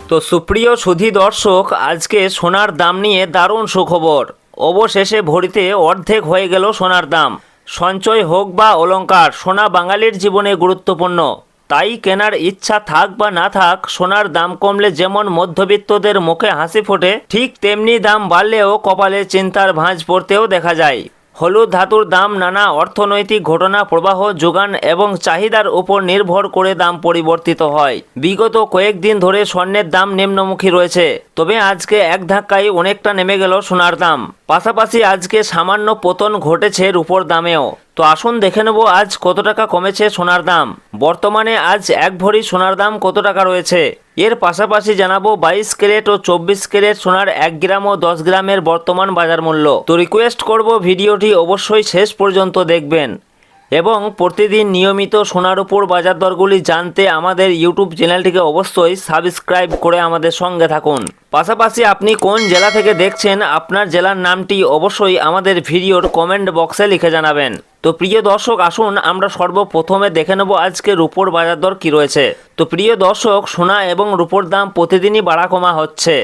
তো সুপ্রিয় সুধী দর্শক, আজকে সোনার দাম নিয়ে দারুণ সুখবর। অবশেষে ভরিতে অর্ধেক হয়ে গেল সোনার দাম। সঞ্চয় হোক বা অলংকার, সোনা বাঙালির জীবনে গুরুত্বপূর্ণ। তাই কেনার ইচ্ছা থাক বা না থাক, সোনার দাম কমলে যেমন মধ্যবিত্তদের মুখে হাসি ফোটে, ঠিক তেমনি দাম বাড়লেও কপালে চিন্তার ভাঁজ পড়তেও দেখা যায়। হলুদ ধাতুর দাম নানা অর্থনৈতিক ঘটনা, প্রবাহ, যোগান এবং চাহিদার উপর নির্ভর করে দাম পরিবর্তিত হয়। বিগত কয়েকদিন ধরে স্বর্ণের দাম নিম্নমুখী রয়েছে, তবে আজকে এক ধাক্কায় অনেকটা নেমে গেল সোনার দাম। পাশাপাশি আজকে সামান্য পতন ঘটেছে রূপোর দামেও। তো আসুন দেখে নেব আজ কত টাকা কমেছে সোনার দাম। বর্তমানে আজ এক ভরি সোনার দাম কত টাকা রয়েছে। এর পাশাপাশি জানাবো 22 ক্যারেট ও 24 ক্যারেট সোনার 1 গ্রাম ও 10 গ্রামের বর্তমান বাজার মূল্য। তো রিকোয়েস্ট করব ভিডিওটি অবশ্যই শেষ পর্যন্ত দেখবেন এবং প্রতিদিন নিয়মিত সোনার উপর বাজার দরগুলি জানতে আমাদের ইউটিউব চ্যানেলটিকে অবশ্যই সাবস্ক্রাইব করে আমাদের সঙ্গে থাকুন। পাশাপাশি আপনি কোন জেলা থেকে দেখছেন, আপনার জেলার নামটি অবশ্যই আমাদের ভিডিওর কমেন্ট বক্সে লিখে জানাবেন। তো প্রিয় দর্শক, আসুন আমরা সর্বপ্রথমে দেখে নেব আজকে রূপোর বাজার দর কী রয়েছে। তো প্রিয় দর্শক, সোনা এবং রূপোর দাম প্রতিদিনই বাড়া কমা হচ্ছে।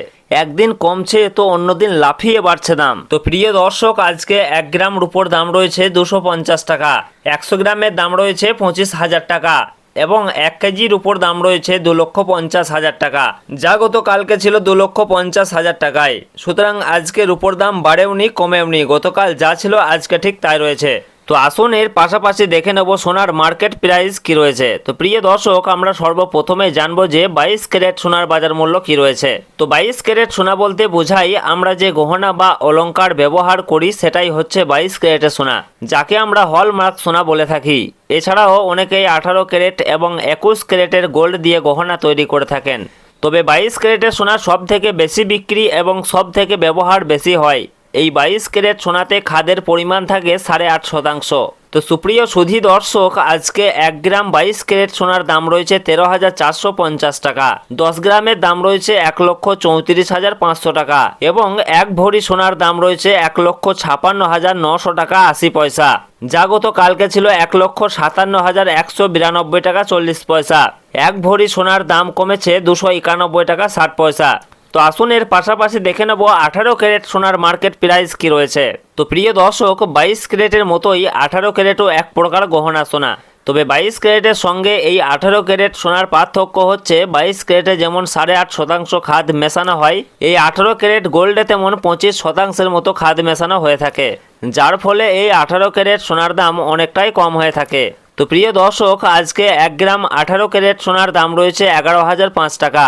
একদিন কমছে তো অন্যদিন লাফিয়ে বাড়ছে দাম। তো প্রিয় দর্শক, আজকে 1 গ্রাম রূপোর দাম রয়েছে 250 টাকা, 100 গ্রামের দাম রয়েছে 25,000 টাকা এবং 1 কেজির উপর দাম রয়েছে 2,50,000 টাকা, যা গতকালকে ছিল 2,50,000 টাকায়। সুতরাং আজকে রূপোর দাম বাড়েওনি কমেওনি, গতকাল যা ছিল আজকে ঠিক তাই রয়েছে। তো আসুন এর পাশাপাশি দেখে নেব সোনার মার্কেট প্রাইস কি রয়েছে। তো প্রিয় দর্শক, আমরা সর্বপ্রথমে জানবো যে 22 ক্যারেট সোনার বাজার মূল্য কি রয়েছে। তো 22 ক্যারেট সোনা বলতে বোঝাই আমরা যে গহনা বা অলংকার ব্যবহার করি সেটাই হচ্ছে 22 ক্যারেটের সোনা, যাকে আমরা হলমার্ক সোনা বলে থাকি। এছাড়াও অনেকেই 18 ক্যারেট এবং 21 ক্যারেটের গোল্ড দিয়ে গহনা তৈরি করে থাকেন। তবে 22 ক্যারেটের সোনা সব থেকে বেশি বিক্রি এবং সব থেকে ব্যবহার বেশি হয়। এই 22 ক্যারেট সোনাতে খাদের পরিমাণ থাকে 8.5%। তো সুপ্রিয় সুধী দর্শক, আজকে 1 গ্রাম 22 ক্যারেট সোনার দাম রয়েছে 13,450 টাকা, 10 গ্রামের দাম রয়েছে 1,34,500 টাকা এবং 1 ভরি সোনার দাম রয়েছে 1,56,900 টাকা 80 পয়সা, যা গতকালকে ছিল 1,57,192 টাকা 40 পয়সা। 1 ভরি সোনার দাম কমেছে 291 টাকা 60 পয়সা। তো আসুন এর পাশাপাশি দেখে নেব 18 ক্যারেট সোনার মার্কেট প্রাইস কি রয়েছে। তো প্রিয় দর্শক, 22 ক্যারেটের মতোই 18 ক্যারেটও এক প্রকার গহনা সোনা। তবে 22 ক্যারেটের সঙ্গে এই 18 ক্যারেট সোনার পার্থক্য হচ্ছে 22 ক্যারেটে যেমন 8.5% খাদ মেশানো হয়, এই 18 ক্যারেট গোল্ডে তেমন 25% মতো খাদ মেশানো হয়ে থাকে, যার ফলে এই 18 ক্যারেট সোনার দাম অনেকটাই কম হয়ে থাকে। তো প্রিয় দর্শক, আজকে 1 গ্রাম 18 ক্যারেট সোনার দাম রয়েছে 11,005 টাকা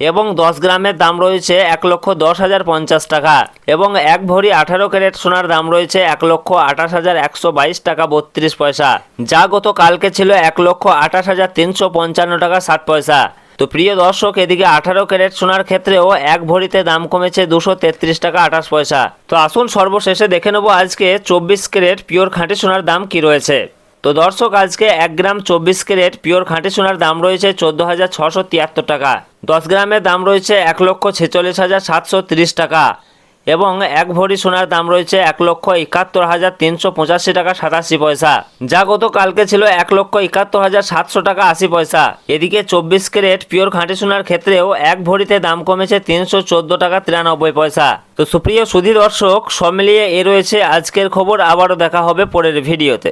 এবং 10 গ্রামের দাম রয়েছে 1,10,050 টাকা এবং 1 ভরি 18 ক্যারেট সোনার দাম রয়েছে 1,28,122 টাকা 32 পয়সা, যা গতকালকে ছিল 1,28,355 টাকা 60 পয়সা। তো প্রিয় দর্শক, এদিকে 18 ক্যারেট সোনার ক্ষেত্রেও 1 ভরিতে দাম কমেছে 233 টাকা 28 পয়সা। তো আসুন সর্বশেষে দেখে নেব আজকে 24 ক্যারেট পিওর খাঁটি সোনার দাম কি রয়েছে। তো দর্শক, আজকে 1 গ্রাম 24 ক্যারেট পিওর খাঁটি সোনার দাম রয়েছে 14,673 টাকা, 10 গ্রামের দাম রয়েছে 1,46,730 টাকা এবং 1 ভরি সোনার দাম রয়েছে 1,71,385 টাকা 87 পয়সা, যা গতকালকে ছিল 1,71,700 টাকা 80 পয়সা। এদিকে 24 ক্যারেট পিওর খাঁটি সোনার ক্ষেত্রেও 1 ভরিতে দাম কমেছে 314 টাকা 93 পয়সা। তো সুপ্রিয় সুধী দর্শক, সব মিলিয়ে এ রয়েছে আজকের খবর। আবারও দেখা হবে পরের ভিডিওতে।